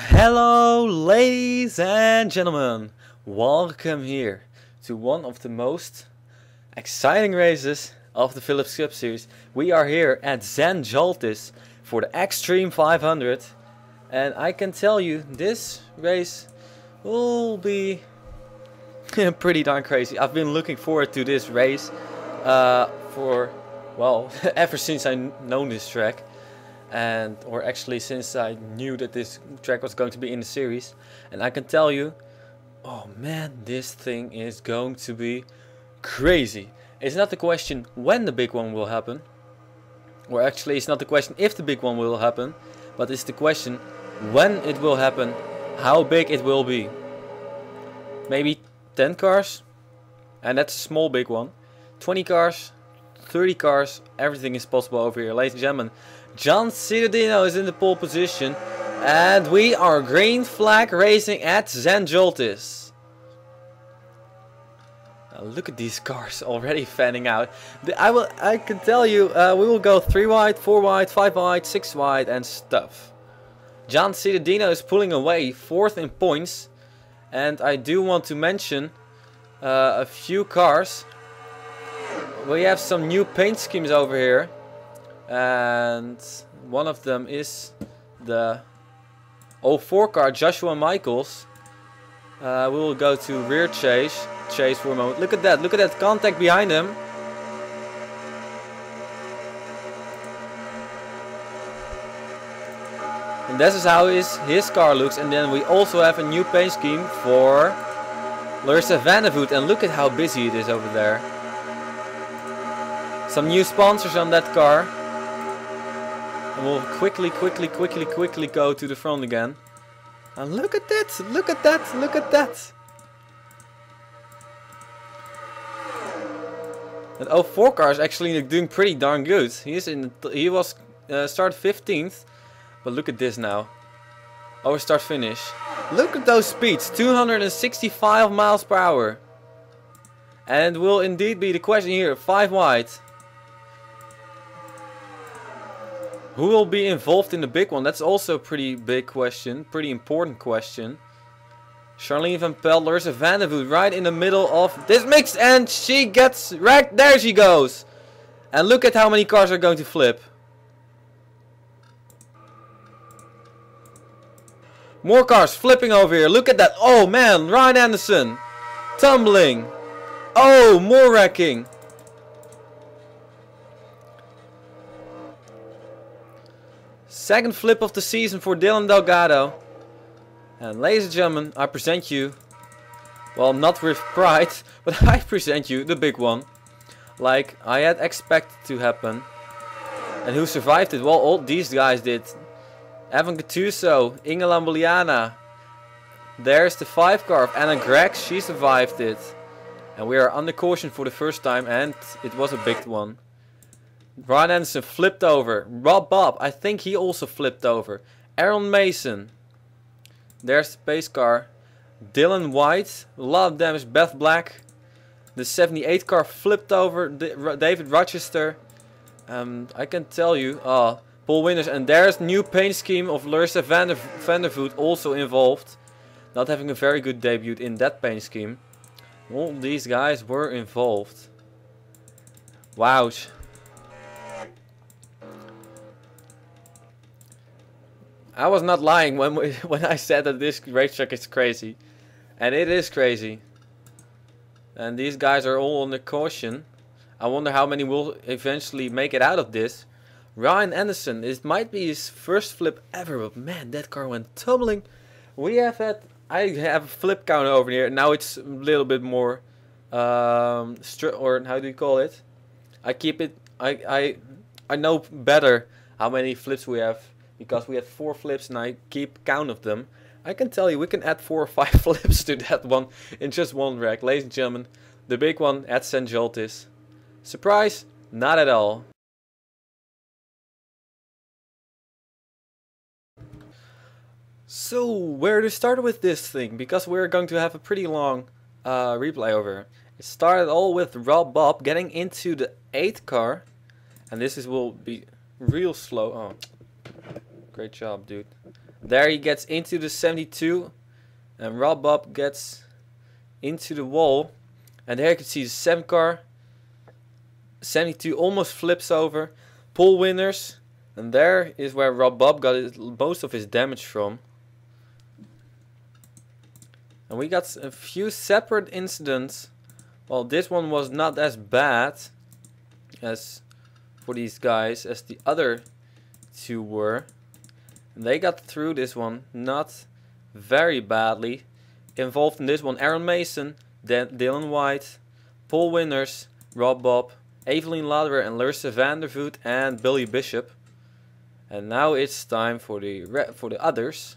Hello ladies and gentlemen, welcome here to one of the most exciting races of the Philips Cup Series. We are here at St. Joltis for the Xtreme 500 and I can tell you this race will be pretty darn crazy. I've been looking forward to this race for, well, ever since I known this track. Or actually since I knew that this track was going to be in the series, and I can tell you, oh man, this thing is going to be crazy. It's not the question when the big one will happen, or actually it's not the question if the big one will happen, but it's the question when it will happen, how big it will be. Maybe 10 cars, and that's a small big one. 20 cars, 30 cars, everything is possible over here. Ladies and gentlemen, John Cittadino is in the pole position, and we are green flag racing at St. Joltis. Now look at these cars already fanning out. I can tell you, we will go 3 wide, 4 wide, 5 wide, 6 wide and stuff. John Cittadino is pulling away 4th in points, and I do want to mention a few cars. We have some new paint schemes over here. And one of them is the 04 car, Joshua Michaels. We will go to rear chase for a moment. Look at that contact behind him. And this is how his car looks. And then we also have a new paint scheme for Larissa Vandervoot. And look at how busy it is over there. Some new sponsors on that car. And we'll quickly go to the front again. And look at that! Look at that! Look at that! That 04 car is actually doing pretty darn good. He was start 15th, but look at this now. Our start finish. Look at those speeds, 265 miles per hour. And will indeed be the question here, 5 wide. Who will be involved in the big one? That's also a pretty big question. Pretty important question. Charlene Van Pelt, Larissa Vandervoot right in the middle of this mix. And she gets wrecked. There she goes. And look at how many cars are going to flip. More cars flipping over here. Look at that. Oh man, Ryan Anderson. Tumbling. Oh, more wrecking. Second flip of the season for Dylan Delgado. And ladies and gentlemen, I present you, well, not with pride, but I present you the big one. Like I had expected to happen. And who survived it? Well, all these guys did. Evan Gattuso, Inge Lambuliana. There's the 5 car of Anna Gregg, she survived it. And we are under caution for the first time, and it was a big one. Ryan Anderson flipped over. Rob Bob, I think he also flipped over. Aaron Mason. There's the pace car. Dylan White, a lot of damage. Beth Black. The 78 car flipped over. David Rochester. I can tell you. Paul Winters. And there's new paint scheme of Larissa Vandervoot also involved. Not having a very good debut in that paint scheme. All these guys were involved. Wow. I was not lying when I said that this racetrack is crazy. And it is crazy. And these guys are all under caution. I wonder how many will eventually make it out of this. Ryan Anderson, it might be his first flip ever, but man, that car went tumbling. I have a flip counter over here. Now it's a little bit more, or how do you call it? I keep it, I know better how many flips we have. Because we had 4 flips and I keep count of them. I can tell you we can add 4 or 5 flips to that one in just one rack. Ladies and gentlemen, the big one at St. Joltis. Surprise? Not at all. So where to start with this thing? Because we're going to have a pretty long replay over. It started all with Rob Bob getting into the 8th car. And this will be real slow. Oh. Great job, dude. There he gets into the 72. And Rob Bob gets into the wall. And there you can see the 7 car. 72 almost flips over. Pole winners. And there is where Rob Bob got most of his damage from. And we got a few separate incidents. Well, this one was not as bad as for these guys as the other two were. And they got through this one not very badly. Involved in this one Aaron Mason, Dylan White, Paul Winners, Rob Bob, Evelyn Lauderer and Larissa Vandervoot and Billy Bishop. And now it's time for the others.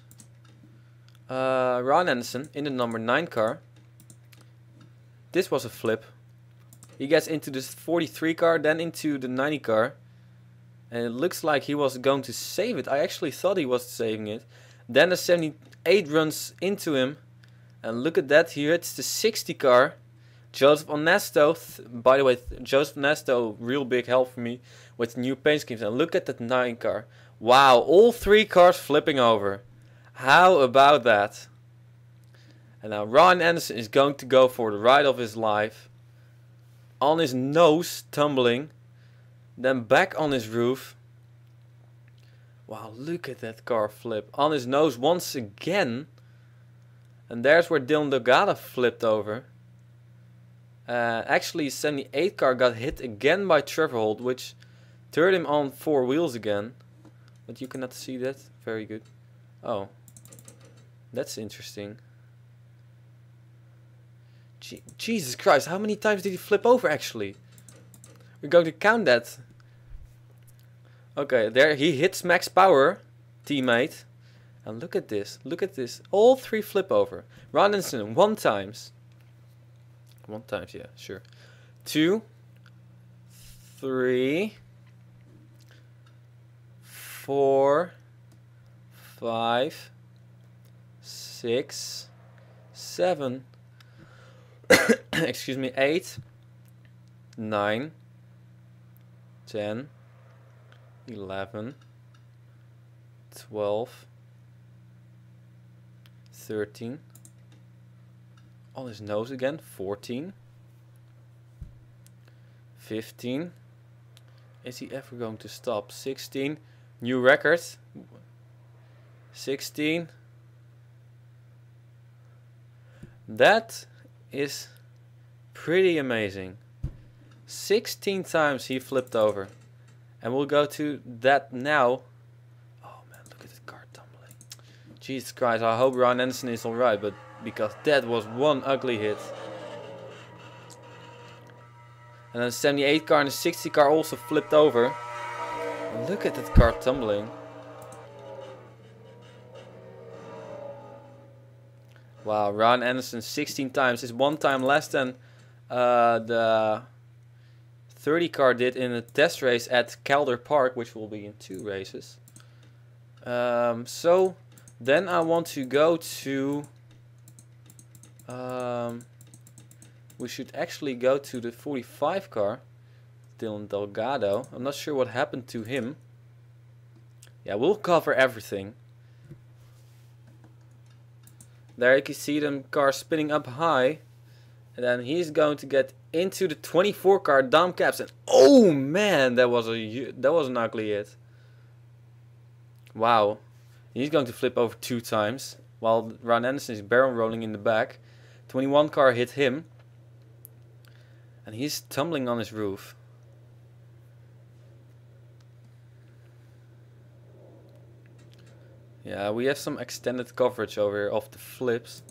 Ron Anderson in the number 9 car. This was a flip. He gets into this 43 car, then into the 90 car. And it looks like he was going to save it. I actually thought he was saving it. Then the 78 runs into him. And look at that, he hits the 60 car. Joseph Onesto, by the way, Joseph Onesto, real big help for me with new paint schemes. And look at that 9 car. Wow, all 3 cars flipping over. How about that? And now Ron Anderson is going to go for the ride of his life. On his nose, tumbling. Then back on his roof. Wow, look at that car flip. On his nose once again. And there's where Dylan Delgado flipped over. Actually, 78 car got hit again by Trevor Holt, which turned him on 4 wheels again. But you cannot see that. Very good. Oh. That's interesting. Jesus Christ, how many times did he flip over actually? We're going to count that. Okay, there he hits max power, teammate. And look at this, look at this. All 3 flip over. Ron Anderson, 1 times. 1 times, yeah, sure. 2, 3, 4, 5, 6, 7, excuse me, 8, 9, 10, 11, 12, 13, on his nose again, 14, 15, is he ever going to stop, 16, new record, 16, that is pretty amazing. 16 times he flipped over. And we'll go to that now. Oh man, look at that car tumbling. Jesus Christ, I hope Ron Anderson is alright, but because that was one ugly hit. And then the 78 car and the 60 car also flipped over. And look at that car tumbling. Wow, Ron Anderson 16 times is 1 time less than the 30 car did in a test race at Calder Park, which will be in 2 races. So then I want to go to we should actually go to the 45 car, Dylan Delgado. I'm not sure what happened to him. Yeah, we'll cover everything. There you can see them cars spinning up high. And then he's going to get into the 24 car, Dom Caps. And oh man, that was an ugly hit. Wow. He's going to flip over 2 times. While Ron Anderson is barrel rolling in the back. 21 car hit him. And he's tumbling on his roof. Yeah, we have some extended coverage over here of the flips.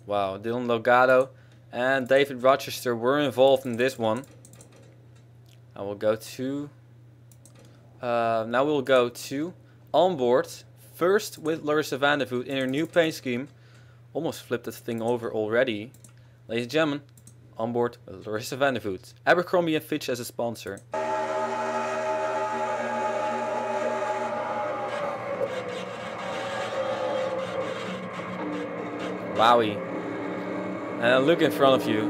Wow, Dylan Delgado and David Rochester were involved in this one. I will go to now we'll go to onboard. First with Larissa Vandervoot in her new paint scheme. Almost flipped that thing over already. Ladies and gentlemen, onboard with Larissa Vandervoot. Abercrombie & Fitch as a sponsor. Wowie. And look in front of you.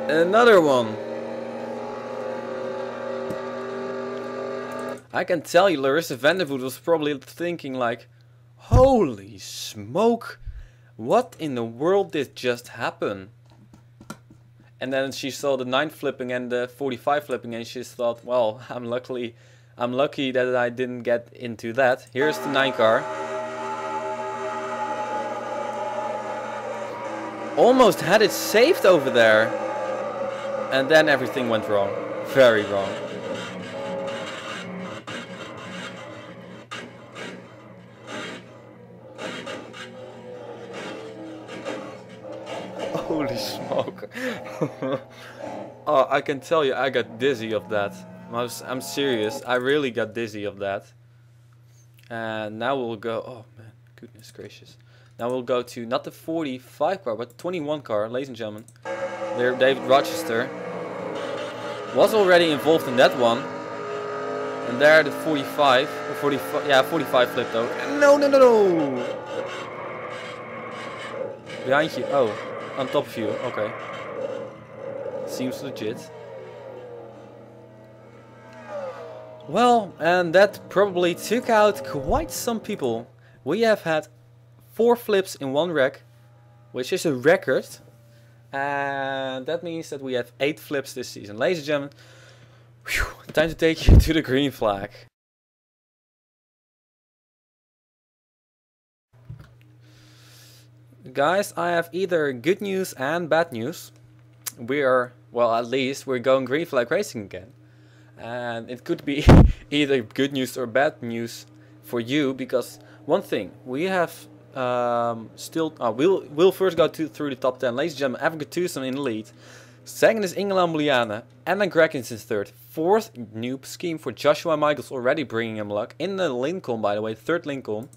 Another one. I can tell you, Larissa Vandervoot was probably thinking like, holy smoke, what in the world did just happen? And then she saw the 9 flipping and the 45 flipping and she just thought, well, I'm lucky that I didn't get into that. Here's the 9 car. Almost had it saved over there. And then everything went wrong. Very wrong. Holy smoke. Oh, I can tell you I got dizzy of that. I'm serious. I really got dizzy of that. And now we'll go... Oh man, goodness gracious. Now we'll go to not the 45 car, but the 21 car, ladies and gentlemen. There, David Rochester was already involved in that one. And there the 45, or 45, yeah, 45 flipped over. No, no, no, no! Behind you, oh, on top of you, okay. Seems legit. Well, and that probably took out quite some people. We have had 4 flips in one wreck, which is a record. And that means that we have 8 flips this season. Ladies and gentlemen, whew, time to take you to the green flag. Guys, I have either good news and bad news. We are, well, at least we're going green flag racing again. And it could be either good news or bad news for you, because one thing we have we'll first go through the top 10. Ladies and gentlemen, Evan Gattuso in the lead. Second is Ingela Muliana. Anna Greggins third. Fourth, new scheme for Joshua Michaels, already bringing him luck. In the Lincoln, by the way, third Lincoln.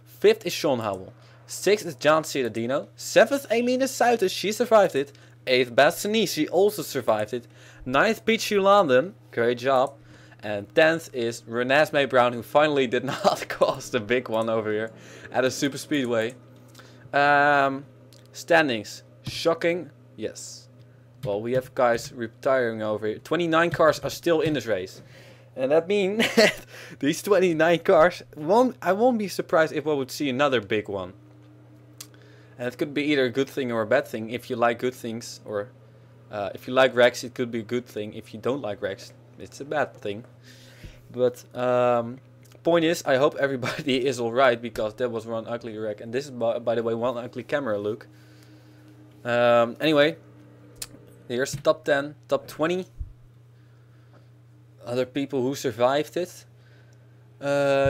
Fifth is Sean Howell. Sixth is John Cittadino. Seventh, Elena Suiters, she survived it. Eighth, Bastini, she also survived it. Ninth, Pichu London, great job. And 10th is Renee May Brown, who finally did not cause the big one over here at a super speedway. Standings, shocking, yes. Well, we have guys retiring over here. 29 cars are still in this race. And that means that these 29 cars, I won't be surprised if we would see another big one. And it could be either a good thing or a bad thing. If you like good things, or if you like wrecks, it could be a good thing. If you don't like wrecks, it's a bad thing. But point is, I hope everybody is alright, because that was one ugly wreck. And this is, by the way, one ugly camera look. Anyway, here's the top 10, top 20. Other people who survived it.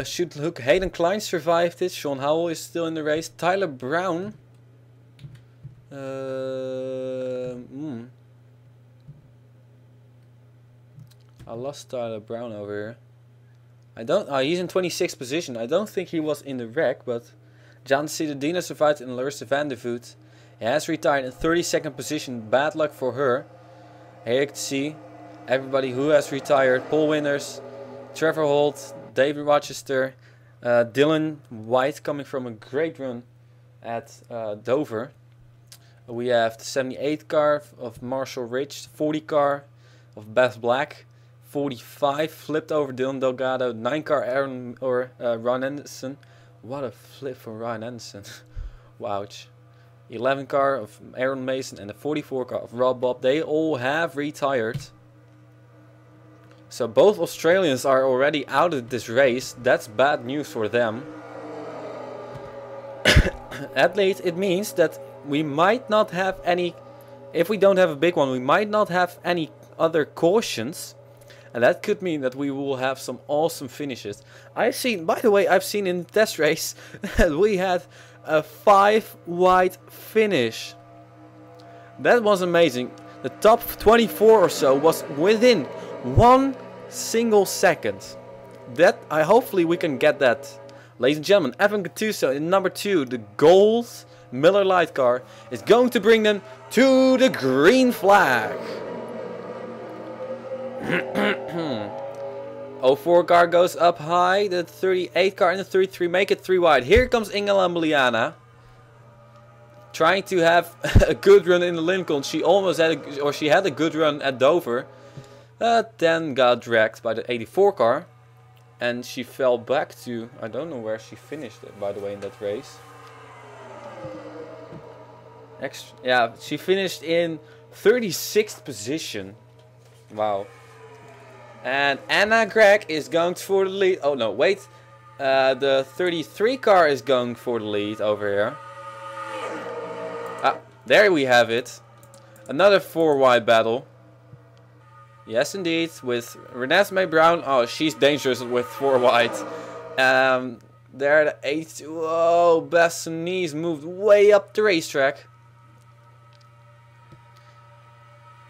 Should look, Hayden Klein survived it. Sean Howell is still in the race. Tyler Brown. I lost Tyler Brown over here. He's in 26th position. I don't think he was in the wreck, but John Cittadino survived in Larissa Vandervoot. He has retired in 32nd position. Bad luck for her. Here you can see everybody who has retired. Pole winners. Trevor Holt, David Rochester, Dylan White coming from a great run at Dover. We have the 78 car of Marshall Rich, 40 car of Beth Black, 45 flipped over Dylan Delgado, 9 car Ron Anderson. What a flip for Ron Anderson. Wouch. 11 car of Aaron Mason and the 44 car of Rob Bob. They all have retired. So both Australians are already out of this race. That's bad news for them. At least it means that we might not have any, if we don't have a big one, we might not have any other cautions. And that could mean that we will have some awesome finishes. I've seen, by the way, I've seen in the test race that we had a 5 wide finish. That was amazing. The top 24 or so was within 1 single second. That hopefully we can get that. Ladies and gentlemen, Evan Gattuso in number 2, the gold Miller Lite car, is going to bring them to the green flag. 04 car goes up high, the 38 car and the 33 make it 3 wide. Here comes Ingela Muliana. trying to have a good run in the Lincoln. She almost had she had a good run at Dover. Then got dragged by the 84 car. And she fell back to, I don't know where she finished it, by the way, in that race. Yeah, she finished in 36th position. Wow. And Anna Gregg is going for the lead. Oh no, wait. The 33 car is going for the lead over here. Ah, there we have it. Another 4-wide battle. Yes, indeed. With Renesmee Brown. Oh, she's dangerous with 4-wide. There the 82. Oh, Bassonese moved way up the racetrack.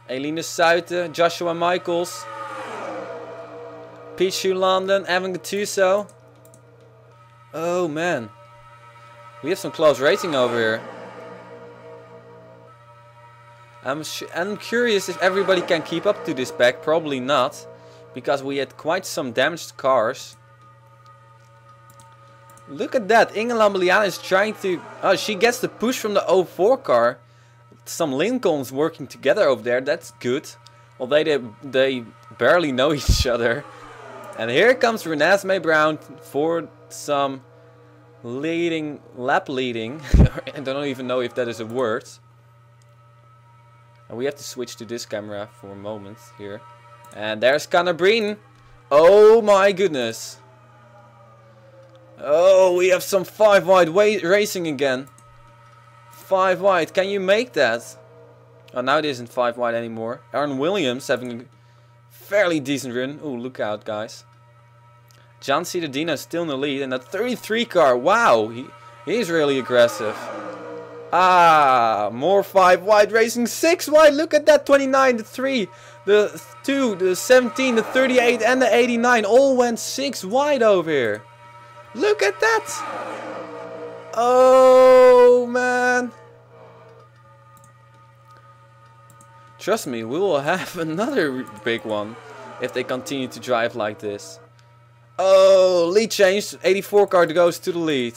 Eline Suiten, Joshua Michaels, Pichu London, Evan Gattuso. Oh man, we have some close racing over here. I'm curious if everybody can keep up to this pack. Probably not, because we had quite some damaged cars. Look at that, Inge Lambliana is trying to... Oh, she gets the push from the 04 car. Some Lincolns working together over there, that's good. Although they barely know each other. And here comes Renesmee Brown for some lap leading. I don't even know if that is a word. And we have to switch to this camera for a moment here. And there's Connor Breen. Oh my goodness. Oh, we have some 5-wide racing again. 5-wide, can you make that? Oh, now it isn't 5-wide anymore. Aaron Williams having a fairly decent run. Oh, look out, guys. John Cittadino still in the lead. And that 33 car, wow, he's really aggressive. Ah, more 5-wide racing. 6-wide, look at that. 29, the 3, the 2, the 17, the 38 and the 89 all went 6-wide over here. Look at that. Oh man. Trust me, we will have another big one if they continue to drive like this. Oh, lead change. 84 car goes to the lead.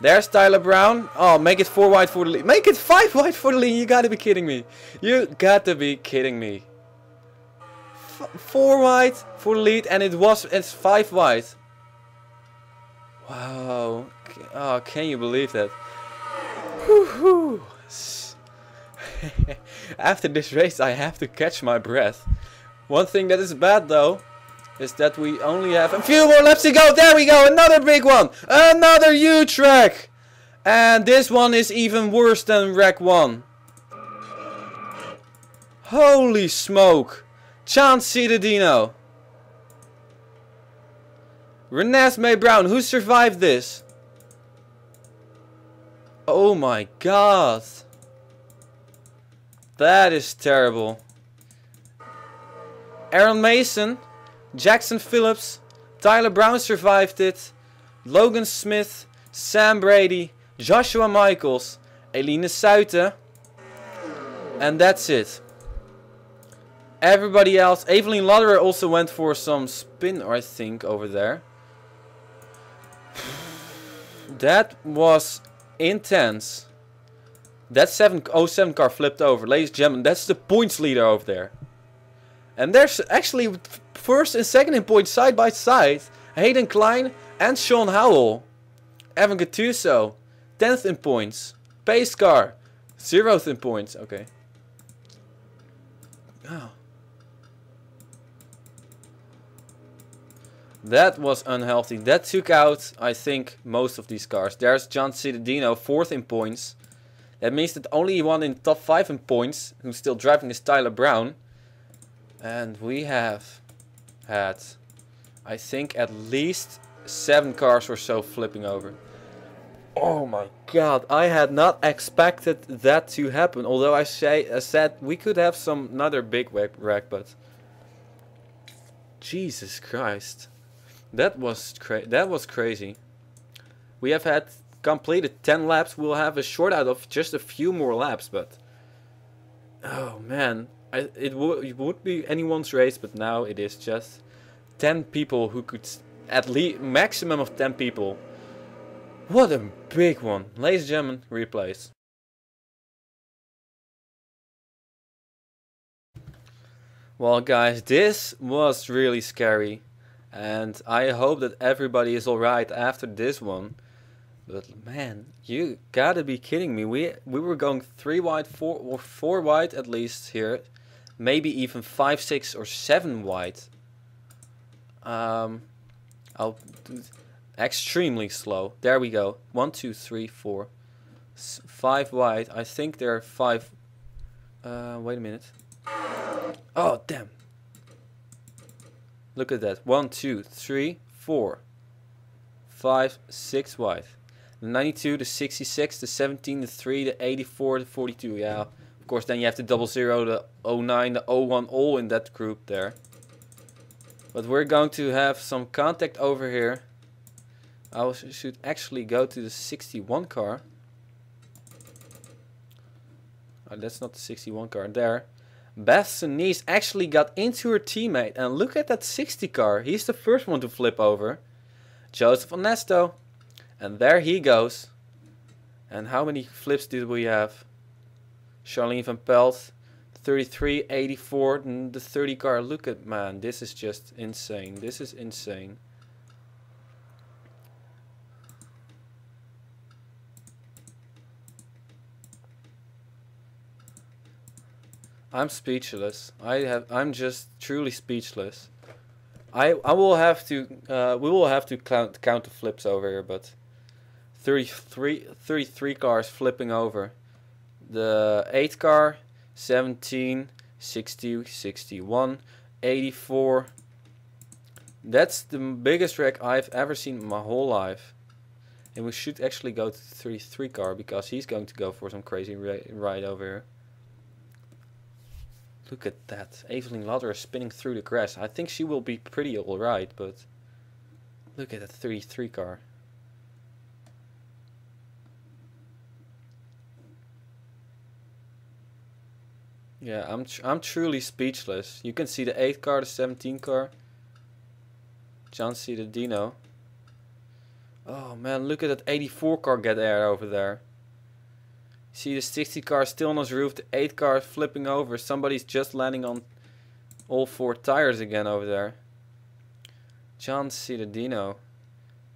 There's Tyler Brown. Oh, make it 4-wide for the lead. Make it 5-wide for the lead. You gotta be kidding me. You gotta be kidding me. 4-wide for the lead, and it's 5-wide. Wow. Oh, can you believe that? Whew. After this race I have to catch my breath. One thing that is bad though is that we only have a few more laps to go. There we go, another big one. Another huge wreck. And this one is even worse than wreck 1. Holy smoke. Chance Cittadino. Renesmee Brown, who survived this? Oh my god. That is terrible. Aaron Mason, Jackson Phillips, Tyler Brown survived it. Logan Smith, Sam Brady, Joshua Michaels, Eline Suiten. And that's it. Everybody else, Evelyn Lodderer also went for some spin, I think, over there. That was intense. That 707 car flipped over. Ladies and gentlemen, that's the points leader over there. And there's actually first and second in points side by side. Hayden Klein and Sean Howell. Evan Gattuso, 10th in points. Pace car, 0th in points. Okay. Oh. That was unhealthy. That took out, I think, most of these cars. There's John Cittadino, 4th in points. That means that only one in top 5 in points, who's still driving, is Tyler Brown. And we have had, I think, at least 7 cars or so flipping over. Oh my god, I had not expected that to happen. Although I said we could have another big wreck, but Jesus Christ. That was crazy. We have had completed 10 laps. We'll have a short out of just a few more laps, but oh man, it would be anyone's race, but now it is just 10 people who could, at least maximum of 10 people. What a big one. Ladies and gentlemen, replays. Well guys, this was really scary. And I hope that everybody is alright after this one. But man, you gotta be kidding me. We were going 3 wide, 4 wide at least here. Maybe even 5, 6 or 7 wide. I'll do extremely slow. There we go. 1, 2, 3, 4, 5 wide. I think there are 5. Wait a minute. Oh damn! Look at that. 1, 2, 3, 4, 5, 6 wide. The 92, the 66, the 17, the 3, the 84, the 42. Yeah, of course. Then you have the 00, the 09, the 01, all in that group there. But we're going to have some contact over here. I should actually go to the 61 car. Oh, that's not the 61 car. There. Beth Sunise actually got into her teammate. And look at that 60 car. He's the first one to flip over. Joseph Onesto. And there he goes. And how many flips did we have? Charlene van Pelt. 33, 84. And the 30 car. Look at, man. This is just insane. This is insane. I'm speechless. I'm just truly speechless. I will have to we will have to count the flips over here, but 33 cars flipping over. The 8 car, 17, 60, 61, 84. That's the biggest wreck I've ever seen in my whole life. And we should actually go to the 33 car because he's going to go for some crazy ride over here. Look at that. Evelyn Lauder is spinning through the grass. I think she will be pretty alright, but look at that 33 car. Yeah, I'm truly speechless. You can see the 8 car, the 17 car. John C. the Dino. Oh man, look at that 84 car get air over there. See the 60 car still on his roof, the 8 car flipping over. Somebody's just landing on all 4 tires again over there. John Citadino.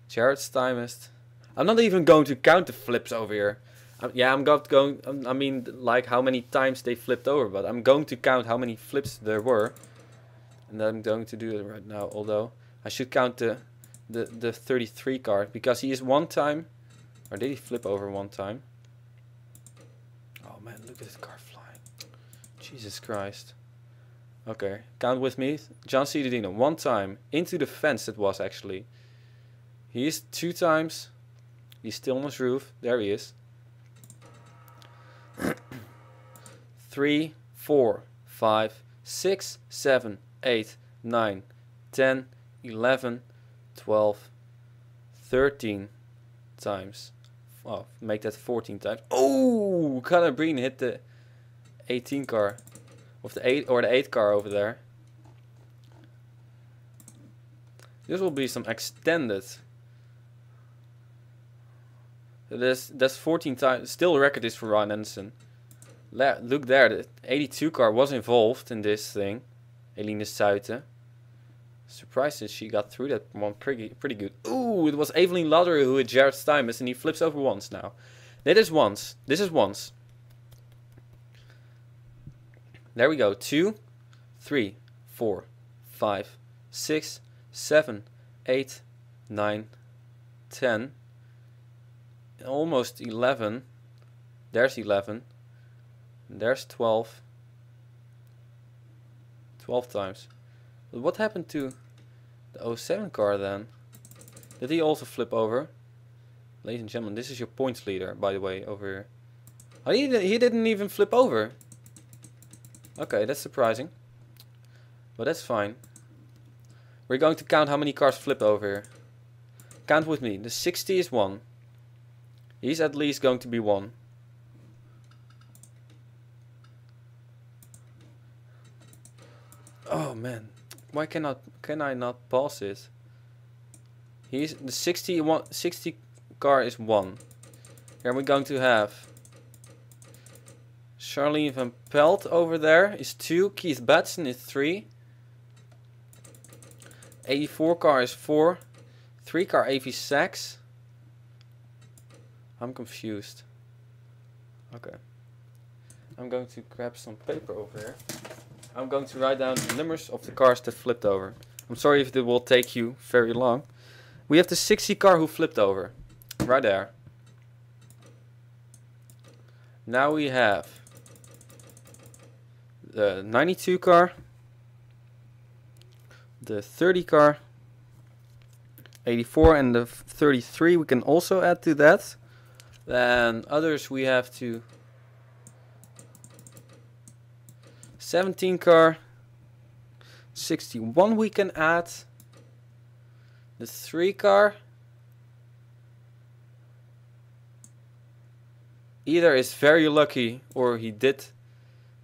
Jared Stymist. I'm not even going to count the flips over here. Yeah, I'm going. I mean, like how many times they flipped over, but I'm going to count how many flips there were, and I'm going to do it right now. Although I should count the 33 car because he is one time, or did he flip over one time? Oh man, look at this car flying! Jesus Christ. Okay, count with me. John Citadino, one time into the fence. It was actually. He is 2 times. He's still on his roof. There he is. 3, 4, 5, 6, 7, 8, 9, 10, 11, 12, 13 times. Oh, make that 14 times. Oh, Connor Breen hit the 18 car. Of the 8 or the 8 car over there. This will be some extended. That's 14 times. Still the record is for Ryan Anderson. Look there, the 82 car was involved in this thing. Eline Suiten. Surprised that she got through that one pretty good. Ooh, it was Evelyn Lauder who hit Jared Stymus, and he flips over once now. That is once. This is once. There we go. 2, 3, 4, 5, 6, 7, 8, 9, 10. Almost 11. There's 11. There's 12. 12 times. But what happened to the 07 car then? Did he also flip over? Ladies and gentlemen, this is your points leader, by the way, over here. Oh, he didn't even flip over. Okay, that's surprising. But that's fine. We're going to count how many cars flip over here. Count with me. The 60 is 1. He's at least going to be 1. Oh man, why can I not pause it? He's the 60 car is 1. Here we're going to have Charlene van Pelt over there is 2. Keith Batson is 3. 84 car is 4. 3 car AV Sachs. I'm confused. Okay. I'm going to grab some paper over here. I'm going to write down the numbers of the cars that flipped over. I'm sorry if it will take you very long. We have the 60 car who flipped over. Right there. Now we have the 92 car. The 30 car. 84 and the 33 we can also add to that. Then others we have to 17 car. 61 we can add. The 3 car. Either is very lucky or he did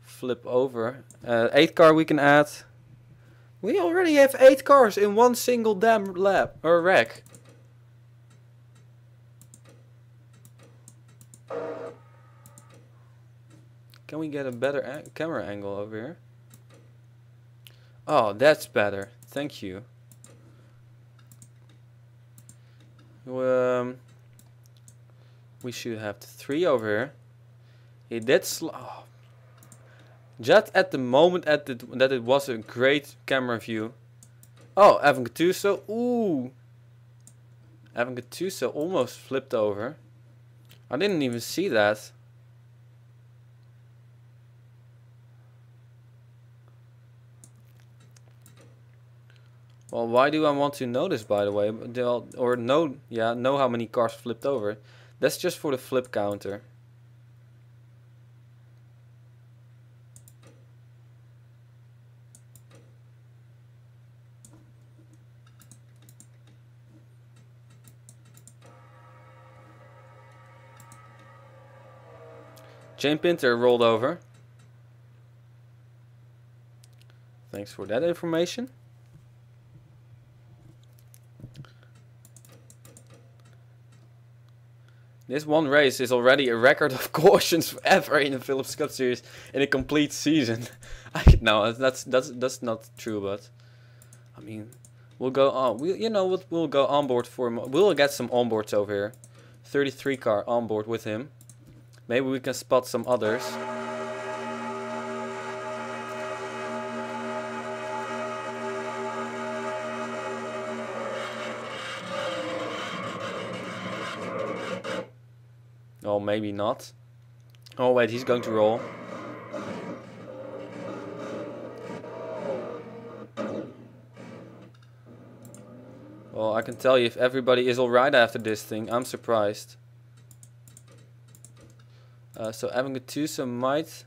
flip over. 8 car we can add. We already have 8 cars in one single damn lap or rack. Can we get a better camera angle over here? Oh, that's better. Thank you. We should have the 3 over here. He did oh. Just at the moment that it was a great camera view. Oh, Evan Gattuso. Ooh. Evan Gattuso almost flipped over. I didn't even see that. Well, why do I want to know this, by the way? Or know how many cars flipped over. That's just for the flip counter. Jane Pinter rolled over. Thanks for that information. This one race is already a record of cautions ever in the Philips Cup Series in a complete season. No, that's not true, but I mean, we'll go on. We'll go on board for him. We'll get some onboards over here. 33 car on board with him. Maybe we can spot some others. Oh, maybe not. Oh wait, he's going to roll. Well, I can tell you if everybody is alright after this thing, I'm surprised. So Evan Gattuso might...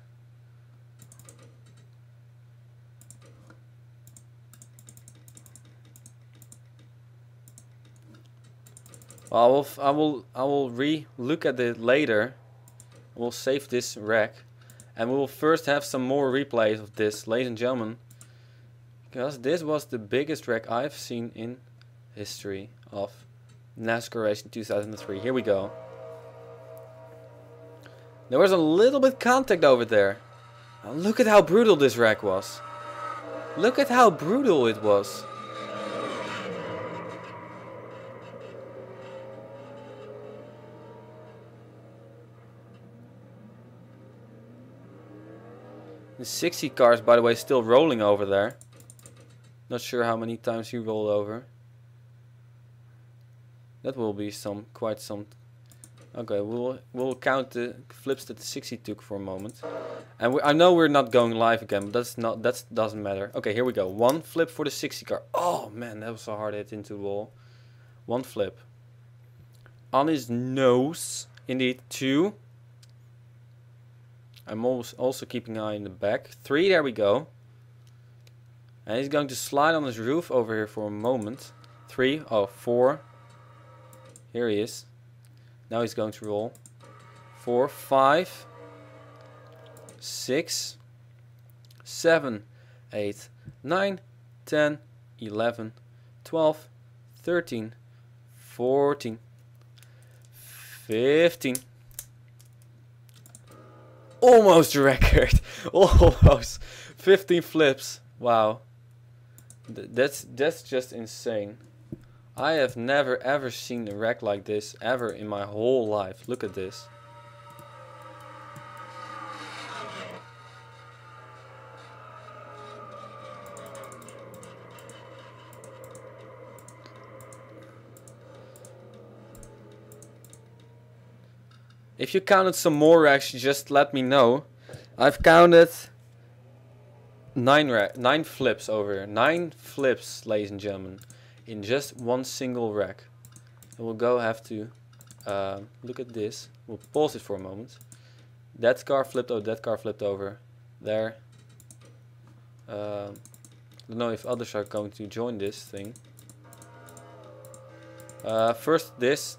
Well, I will re-look at it later. We'll save this rack. And we will first have some more replays of this, ladies and gentlemen. Because this was the biggest wreck I've seen in history of NASCAR Racing 2003. Here we go. There was a little bit contact over there. Now look at how brutal this wreck was. Look at how brutal it was. The 60 car is, by the way, still rolling over there. Not sure how many times he rolled over. That will be quite some. Okay, we'll count the flips that the 60 took for a moment. And I know we're not going live again, but that doesn't matter. Okay, here we go. 1 flip for the 60 car. Oh man, that was a hard hit into the wall. 1 flip. On his nose, indeed. 2. I'm also keeping an eye in the back. 3, there we go. And he's going to slide on his roof over here for a moment. 3, oh, 4. Here he is. Now he's going to roll. 4, 5, 6, 7, 8, 9, 10, 11, 12, 13, 14, 15. Almost a record. Almost 15 flips. Wow. That's just insane. I have never ever seen a wreck like this ever in my whole life. Look at this. If you counted some more wrecks, just let me know. I've counted 9 flips over. 9 flips, ladies and gentlemen, in just one single wreck. And we'll go have to look at this. We'll pause it for a moment. That car flipped over, that car flipped over. There. I don't know if others are going to join this thing. First this.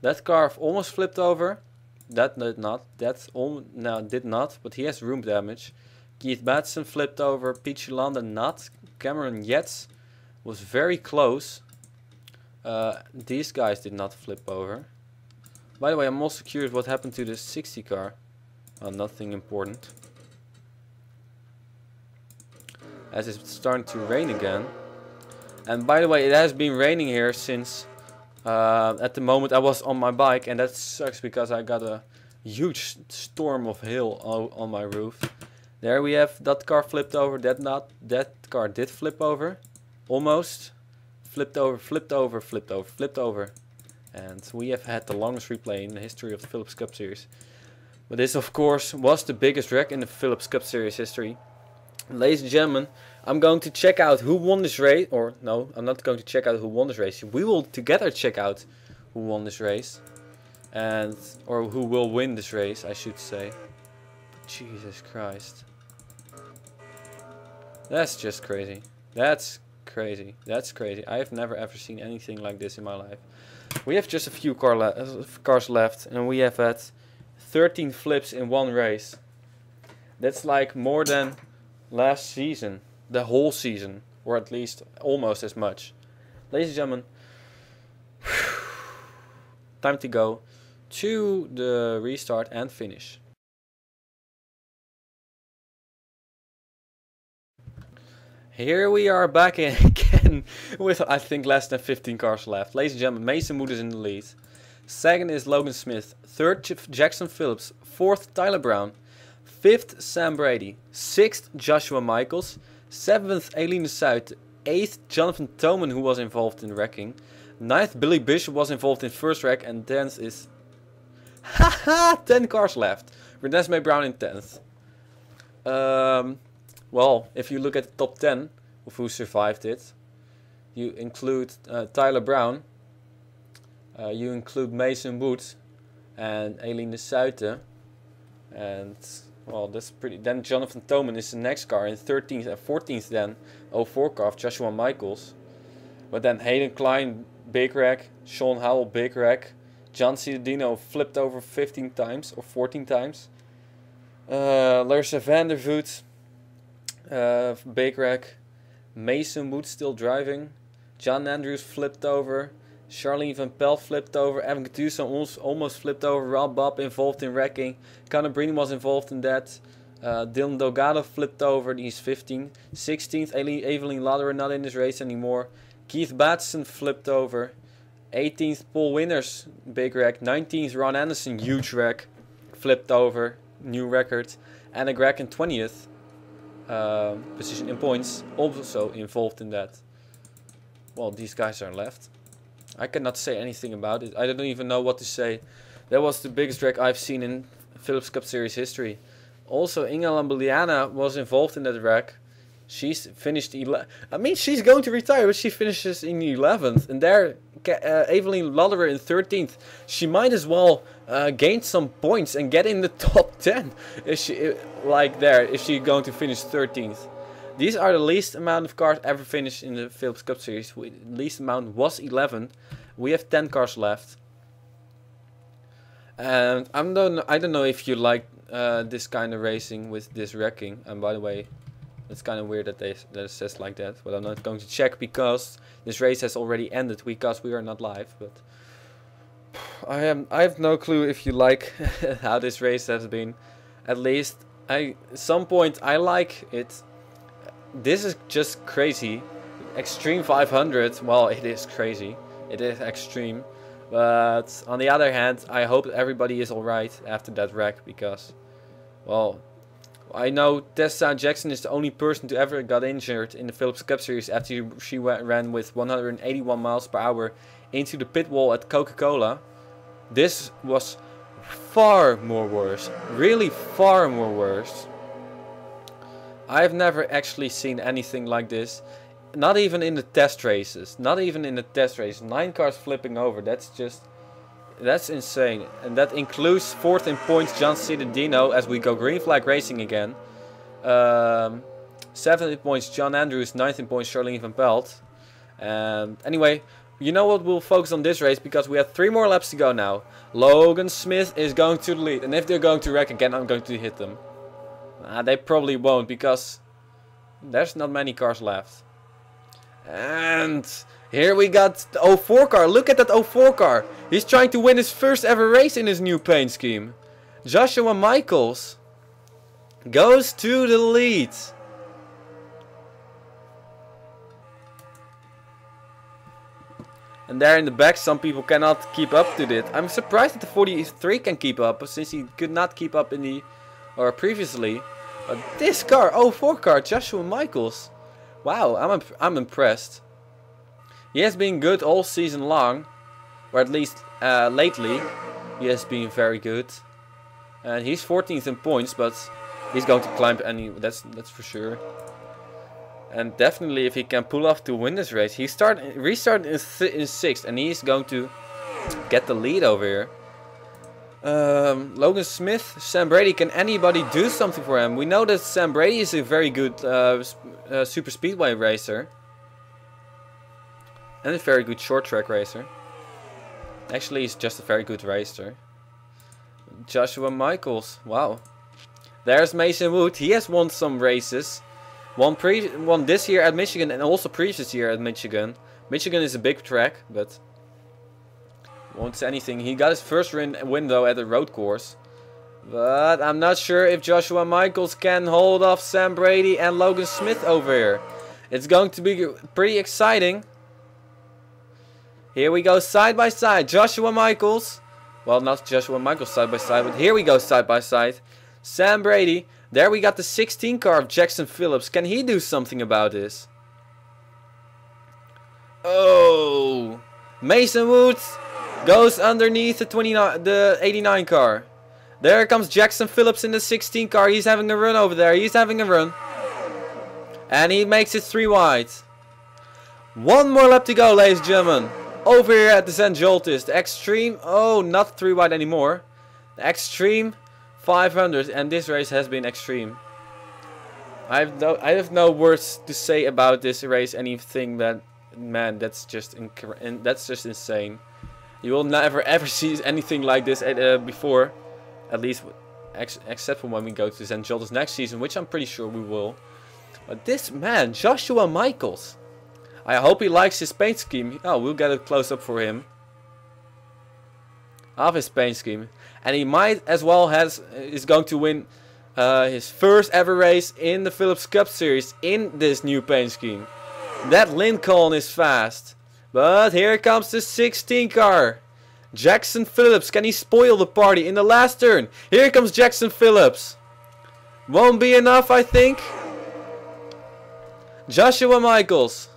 That car almost flipped over. That did not. Did not. But he has room damage. Keith Batson flipped over. Peachy Landa not. Cameron Yates was very close. These guys did not flip over. By the way, I'm also curious what happened to the 60 car. Nothing important. As it's starting to rain again. And by the way, it has been raining here since at the moment I was on my bike, and that sucks because I got a huge storm of hail on my roof. There we have that car flipped over. That car did flip over. Almost. Flipped over, flipped over, flipped over, flipped over. And we have had the longest replay in the history of the Philips Cup Series. But this of course was the biggest wreck in the Philips Cup Series history. Ladies and gentlemen, I'm going to check out who won this race. Or no, I'm not going to check out who won this race. We will together check out who won this race. Or who will win this race, I should say. Jesus Christ. That's just crazy. That's crazy. That's crazy. I have never ever seen anything like this in my life. We have just a few cars left, and we have had 13 flips in one race. That's like more than last season, the whole season, or at least almost as much. Ladies and gentlemen, time to go to the restart and finish. Here we are back again with I think less than 15 cars left. Ladies and gentlemen, Mason Wood is in the lead. Second is Logan Smith. Third, Jackson Phillips. Fourth, Tyler Brown. Fifth, Sam Brady. Sixth, Joshua Michaels. Seventh, Aileen de Suit. Eighth, Jonathan Thoman, who was involved in wrecking. Ninth, Billy Bishop was involved in first wreck. And 10th is... Haha! 10 cars left. Renesmee Brown in 10th. Well, if you look at the top 10 of who survived it, you include Tyler Brown, you include Mason Wood and Aileen de Suite, and well, that's pretty. Then Jonathan Thoman is the next car in 13th and 14th. Then 04 car of Joshua Michaels, but then Hayden Klein, big wreck, Sean Howell, big wreck, John Ciudadino flipped over 15 times or 14 times, Larissa Vandervoot. Big wreck. Mason Wood still driving. John Andrews flipped over. Charlene Van Pelt flipped over. Evan Gattuso almost flipped over. Rob Bob involved in wrecking. Conor Breen was involved in that. Dylan Delgado flipped over. He's 15. 16th, Evelyn Lauderer not in this race anymore. Keith Batson flipped over. 18th, Paul Winners, big wreck. 19th, Ron Anderson, huge wreck. Flipped over. New record. Anna Greg in 20th. Position in points, also involved in that. Well, these guys are left. I cannot say anything about it. I don't even know what to say. That was the biggest wreck I've seen in Philips Cup Series history. Also, Inga Lambiliana was involved in that wreck. She's finished 11th. I mean, she's going to retire, but she finishes in 11th. And there, Evelyn Lauderer in 13th. She might as well gain some points and get in the top 10. If she's going to finish 13th. These are the least amount of cars ever finished in the Philips Cup Series. The least amount was 11. We have 10 cars left. And I don't know if you like this kind of racing with this wrecking. And by the way, it's kind of weird that it says like that, but I'm not going to check because this race has already ended because we are not live. But I have no clue if you like how this race has been. At least at some point I like it. This is just crazy. Xtreme 500. Well, it is crazy. It is extreme. But on the other hand, I hope everybody is alright after that wreck, because, well, I know Tessa Jackson is the only person to ever got injured in the Philips Cup Series after she ran with 181 miles per hour into the pit wall at Coca-Cola. This was far more worse. Really far more worse. I've never actually seen anything like this. Not even in the test races. Not even in the test race. 9 cars flipping over. That's insane. And that includes 4th in points John Cittadino as we go green flag racing again. 7th in points John Andrews. 9th in points Charlene van Pelt. And anyway, you know what, we'll focus on this race because we have 3 more laps to go now. Logan Smith is going to the lead. And if they're going to wreck again, I'm going to hit them. They probably won't, because there's not many cars left. And here we got the 04 car. Look at that 04 car. He's trying to win his first ever race in his new paint scheme. Joshua Michaels goes to the lead. And there in the back, some people cannot keep up to it. I'm surprised that the 43 can keep up, since he could not keep up in the previously. But this car, 04 car, Joshua Michaels. Wow, I'm impressed. He has been good all season long, or at least lately. He has been very good. And he's 14th in points, but he's going to climb any. That's for sure. And definitely, if he can pull off to win this race, he restart in 6th, and he's going to get the lead over here. Logan Smith, Sam Brady, can anybody do something for him? We know that Sam Brady is a very good super speedway racer. And a very good short track racer. Actually, he's just a very good racer. Joshua Michaels, wow. There's Mason Wood, he has won some races. Won this year at Michigan and also previous year at Michigan. Michigan is a big track, but won't say anything. He got his first win though at the road course. But I'm not sure if Joshua Michaels can hold off Sam Brady and Logan Smith over here. It's going to be pretty exciting. Here we go side by side. Joshua Michaels. Well, not Joshua Michaels side by side, but here we go side by side. Sam Brady. There we got the 16 car of Jackson Phillips. Can he do something about this? Oh, Mason Woods goes underneath the 89 car. There comes Jackson Phillips in the 16 car. He's having a run over there. He's having a run. And he makes it 3 wide. 1 more lap to go, ladies and gentlemen. Over here at the St. Joltis. The Xtreme. Oh, not 3 wide anymore. The Xtreme 500, and this race has been extreme. I have no words to say about this race. Anything that, man, that's just insane. You will never ever see anything like this before, at least except for when we go to St. Joltis next season, which I'm pretty sure we will. But this man, Joshua Michaels, I hope he likes his paint scheme. Oh, we'll get a close up for him of his paint scheme. And he might as well is going to win his first ever race in the Philips Cup Series in this new paint scheme. That Lincoln is fast. But here comes the 16 car. Jackson Phillips, can he spoil the party in the last turn? Here comes Jackson Phillips. Won't be enough, I think. Joshua Michaels.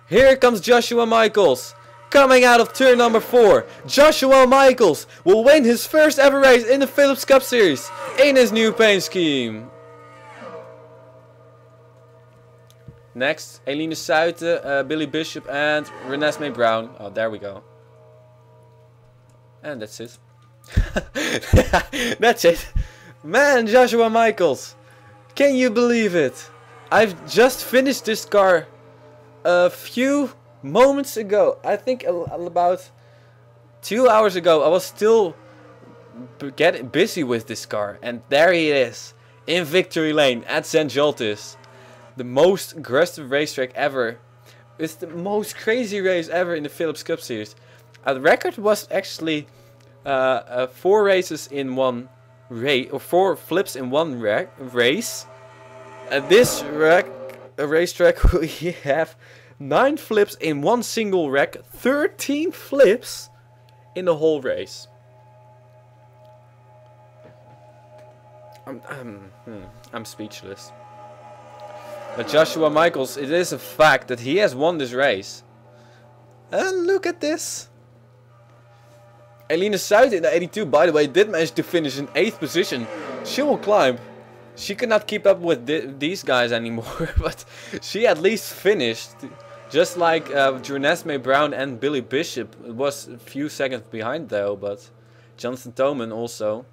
Here comes Joshua Michaels. Coming out of turn number 4, Joshua Michaels will win his first ever race in the Philips Cup Series in his new paint scheme. Next, Eline Suiten, Billy Bishop and Renesmee Brown. Oh, there we go. And that's it. That's it. Man, Joshua Michaels. Can you believe it? I've just finished this car a few moments ago. I think about 2 hours ago. I was still getting busy with this car. And there he is. In victory lane at St. Joltis. The most aggressive racetrack ever. It's the most crazy race ever in the Philips Cup Series. The record was actually 4 races in one race, or 4 flips in one race. At this racetrack, we have 9 flips in one single wreck, 13 flips in the whole race. I'm speechless. But Joshua Michaels, it is a fact that he has won this race. And look at this. Eline Suiter in the 82, by the way, did manage to finish in 8th position. She will climb. She cannot keep up with these guys anymore, but she at least finished. Just like Renesmee Brown and Billy Bishop. It was a few seconds behind though, but Jonathan Thoman also.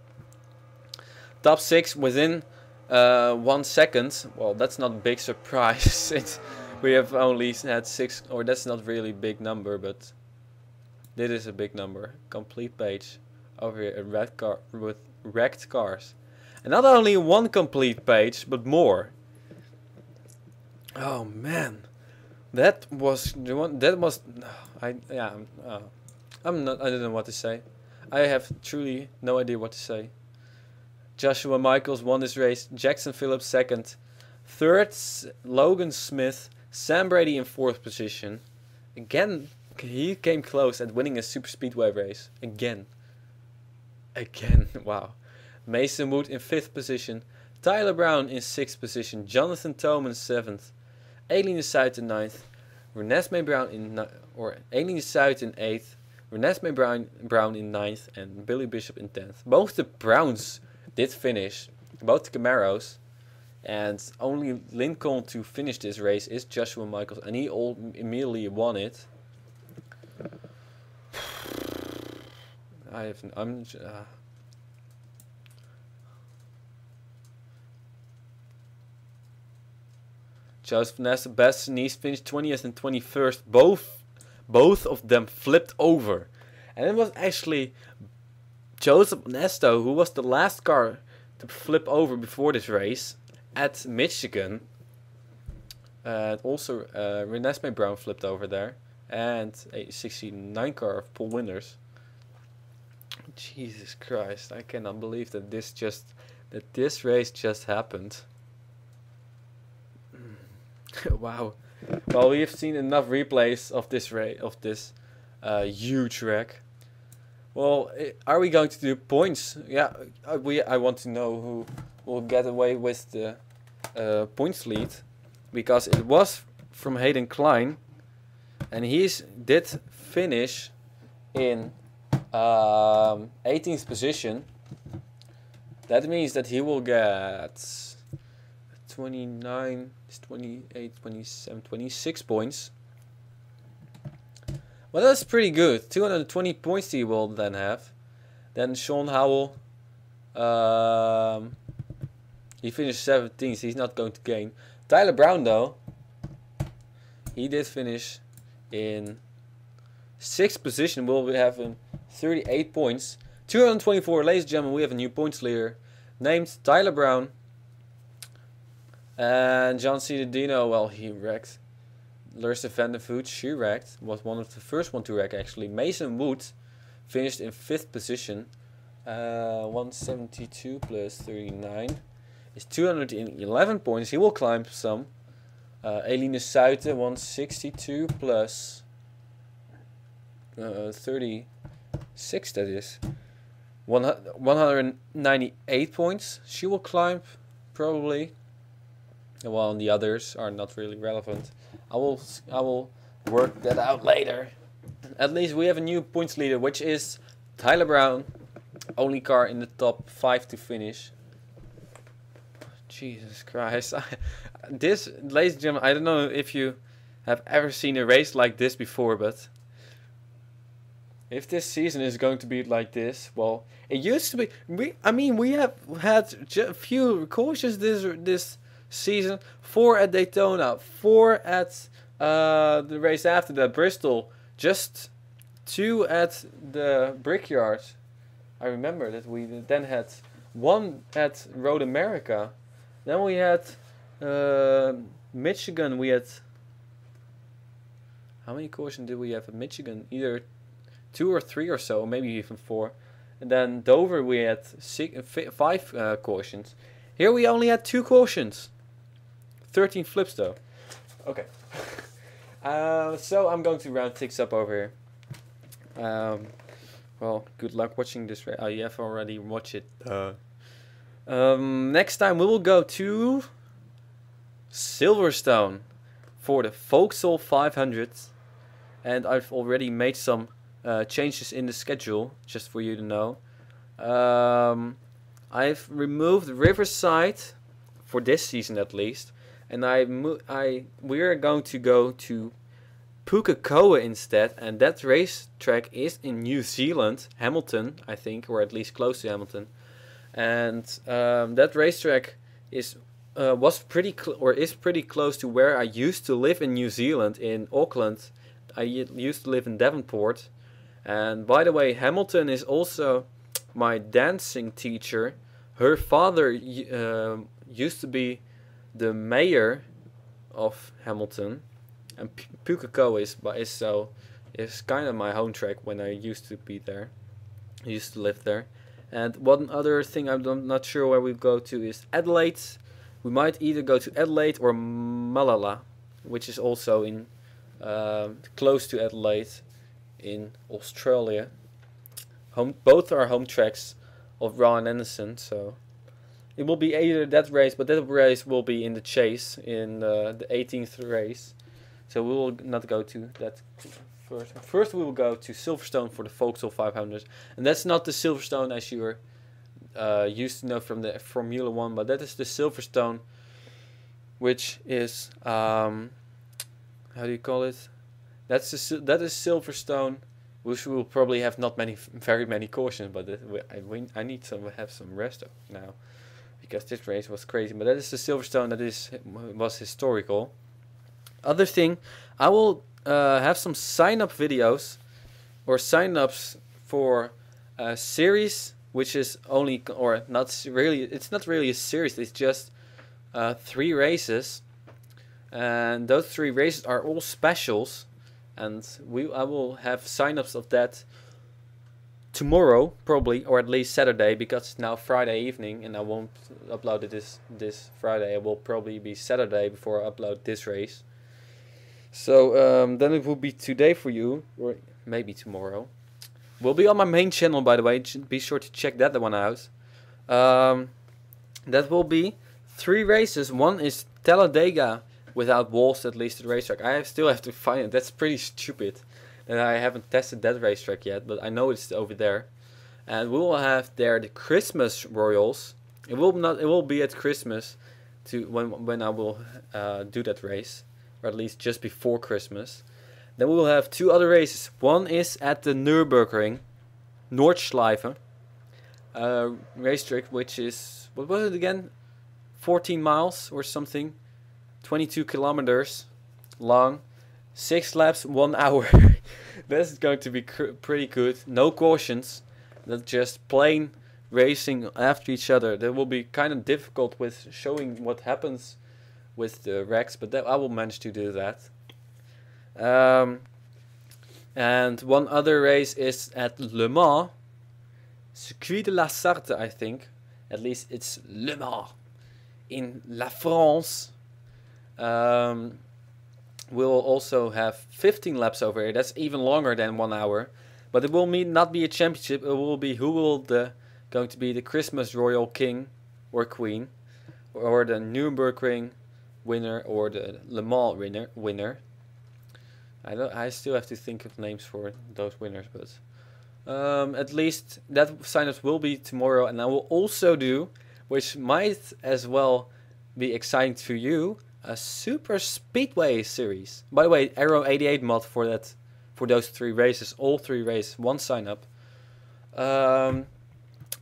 Top 6 within 1 second. Well, that's not a big surprise. We have only had 6, or that's not really a big number, but this is a big number. Complete page over here, a red car with wrecked cars. And not only one complete page, but more. Oh man, that was the one. That was, I'm not. I don't know what to say. I have truly no idea what to say. Joshua Michaels won this race. Jackson Phillips second. Third, Logan Smith. Sam Brady in 4th position. Again, he came close at winning a super speedway race. Again, wow. Mason Wood in 5th position. Tyler Brown in 6th position. Jonathan Thoman 7th. Eline Suiter 9th. Renesmee Brown Eline Suiter in 8th. Renesmee Brown in 9th. And Billy Bishop in 10th. Both the Browns did finish. Both the Camaros. And only Lincoln to finish this race is Joshua Michaels. And he immediately won it. Joseph Nesta, Best Nice finished 20th and 21st. Both of them flipped over. And it was actually Joseph Nesta who was the last car to flip over before this race at Michigan. Also, Renesmee Brown flipped over there. And a 69 car of Paul Winters. Jesus Christ, I cannot believe that this race just happened. Wow. Well, we have seen enough replays of this huge wreck. Well, are we going to do points? Yeah, I want to know who will get away with the points lead, because it was from Hayden Klein, and he did finish in 18th position. That means that he will get 29, 28, 27, 26 points. Well, that's pretty good. 220 points he will then have. Then Sean Howell, he finished 17th. He's not going to gain. Tyler Brown, though, he did finish in 6th position. Will we have him 38 points. 224, ladies and gentlemen, we have a new points leader named Tyler Brown. And John Cittadino, well, he wrecked. Lursa van der Voet, she wrecked. Was one of the first one to wreck, actually. Mason Wood finished in 5th position. 172 plus 39 is 211 points. He will climb some. Eline Suiter, 162 plus 36, that is. 198 points. She will climb, probably. While the others are not really relevant. I will work that out later. At least we have a new points leader, which is Tyler Brown. Only car in the top 5 to finish. Jesus Christ. This, ladies and gentlemen, I don't know if you have ever seen a race like this before, but if this season is going to be like this, well, it used to be. We have had a few cautions this season. 4 at Daytona, 4 at the race after that, Bristol, just 2 at the Brickyard. I remember that we then had 1 at Road America. Then we had Michigan. We had, how many cautions did we have at Michigan? Either 2 or 3 or so, maybe even 4. And then Dover we had 5 cautions. Here we only had 2 cautions. 13 flips though. Okay. So I'm going to round things up over here. Well, good luck watching this. Oh, you have already watched it. Next time we will go to Silverstone for the Vauxhall 500. And I've already made some changes in the schedule, just for you to know. I've removed Riverside for this season at least. And we're going to go to Pukekohe instead, and that racetrack is in New Zealand, Hamilton, I think, or at least close to Hamilton. And that racetrack is pretty close to where I used to live in New Zealand, in Auckland. I used to live in Devonport. And by the way, Hamilton is also my dancing teacher. Her father used to be the mayor of Hamilton. And Pukekohe is kind of my home track when I used to be there. I used to live there. And one other thing I'm not sure where we go to is Adelaide. We might either go to Adelaide or Malala, which is also in close to Adelaide in Australia. Both are home tracks of Ryan Anderson, so it will be either that race, but that race will be in the Chase in the 18th race. So we will not go to that first. First we will go to Silverstone for the Vauxhall 500. And that's not the Silverstone as you're used to know from the Formula 1. But that is the Silverstone, which is, how do you call it? That is Silverstone, which will probably have not very many cautions. But I need to have some rest now, because this race was crazy. But that is the Silverstone that was historical. Other thing, I will have some sign-up videos or sign-ups for a series, which is only, or not really, it's not really a series, it's just 3 races. And those 3 races are all specials. And I will have sign-ups of that tomorrow, probably, or at least Saturday, because it's now Friday evening and I won't upload it this Friday. It will probably be Saturday before I upload this race. So then it will be today for you, or maybe tomorrow. Will be on my main channel, by the way. Be sure to check that one out. That will be 3 races. One is Talladega without walls, at least the racetrack. I still have to find it. That's pretty stupid that I haven't tested that racetrack yet, but I know it's over there. And we will have there the Christmas Royals. It will be at Christmas when I will do that race. Or at least just before Christmas. Then we will have 2 other races. One is at the Nürburgring, Nordschleife racetrack, which is, what was it again? 14 miles or something. 22 kilometers long. 6 laps, 1 hour. That's going to be pretty good. No cautions. That's just plain racing after each other. That will be kind of difficult with showing what happens with the wrecks, but I will manage to do that. And one other race is at Le Mans, Circuit de la Sarthe, I think. At least it's Le Mans in La France. We'll also have 15 laps over here. That's even longer than 1 hour. But it will not be a championship. It will be who will going to be the Christmas Royal King or Queen, or the Nürburgring winner, or the Le Mans winner. I still have to think of names for those winners, but at least that sign-ups will be tomorrow. And I will also do, which might as well be exciting to you, a Super Speedway series. By the way, Aero 88 mod for those 3 races, all 3 races, 1 sign-up. I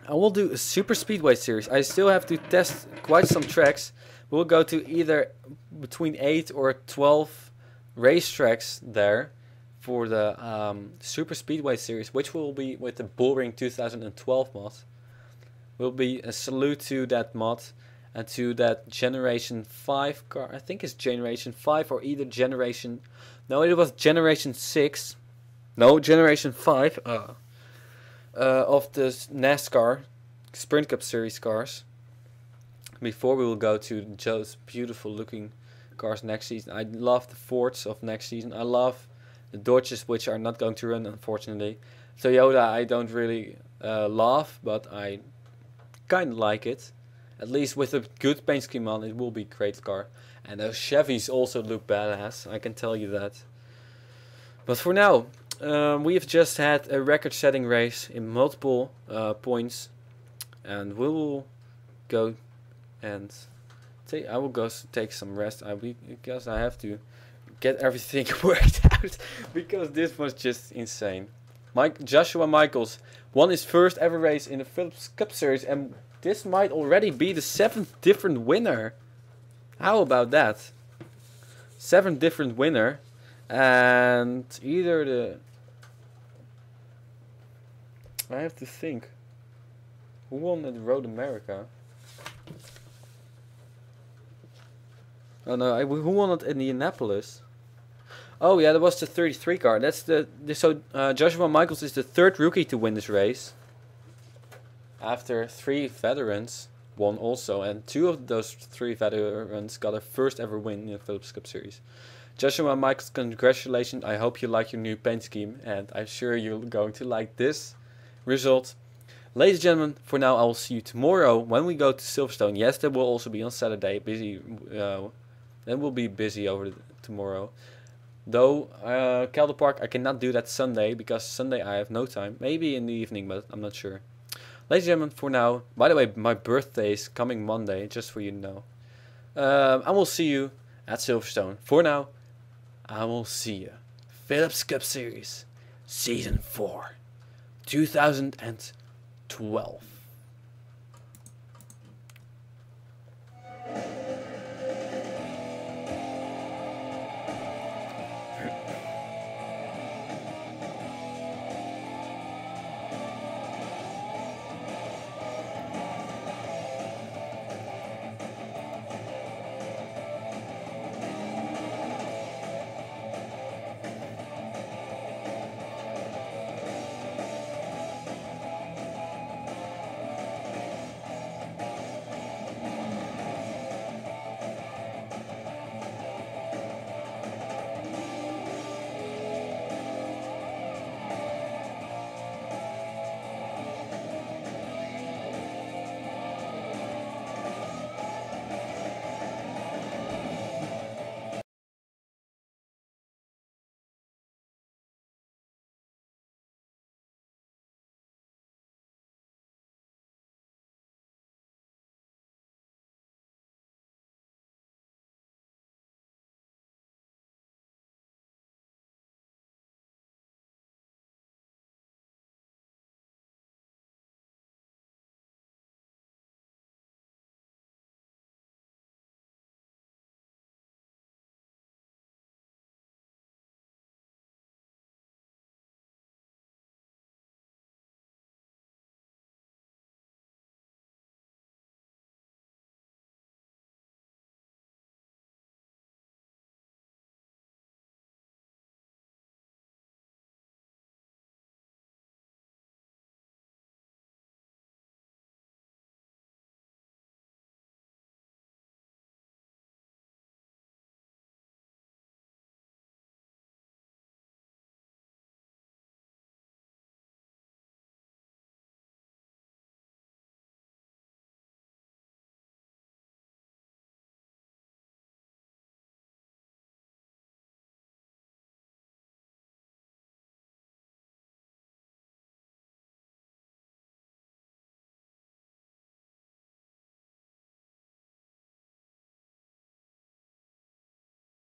will do a Super Speedway series. I still have to test quite some tracks. We'll go to either between 8 or 12 racetracks there for the Super Speedway series, which will be with the Bullring 2012 mod. Will be a salute to that mod and to that Generation 5 car. I think it's Generation 5 or either Generation... No, it was Generation 6. No, Generation 5 of the NASCAR Sprint Cup Series cars. Before we will go to Joe's beautiful looking cars next season. I love the Fords of next season. I love the Dodges, which are not going to run, unfortunately. Toyota, I don't really love, but I kind of like it. At least with a good paint scheme on, it will be a great car. And those Chevys also look badass, I can tell you that. But for now, we have just had a record-setting race in multiple points. And we will go and I will go take some rest because I have to get everything worked out because this was just insane. Joshua Michaels won his first ever race in the Philips Cup Series, and this might already be the 7th different winner. How about that? 7th different winner, and either the... I have to think. Who won at Road America? Oh no, who won at Indianapolis? Oh yeah, that was the 33 car. That's Joshua Michaels is the 3rd rookie to win this race. After 3 veterans won also, and 2 of those 3 veterans got a first ever win in the Philips Cup Series. Joshua Michaels, congratulations. I hope you like your new paint scheme, and I'm sure you're going to like this result. Ladies and gentlemen, for now I will see you tomorrow when we go to Silverstone. Yes, that will also be on Saturday. Busy. Then we'll be busy over tomorrow. Though, Calder Park, I cannot do that Sunday, because Sunday I have no time. Maybe in the evening, but I'm not sure. Ladies and gentlemen, for now, by the way, my birthday is coming Monday, just for you to know. I will see you at Silverstone. For now, I will see you. Philips Cup Series, Season 4, 2012.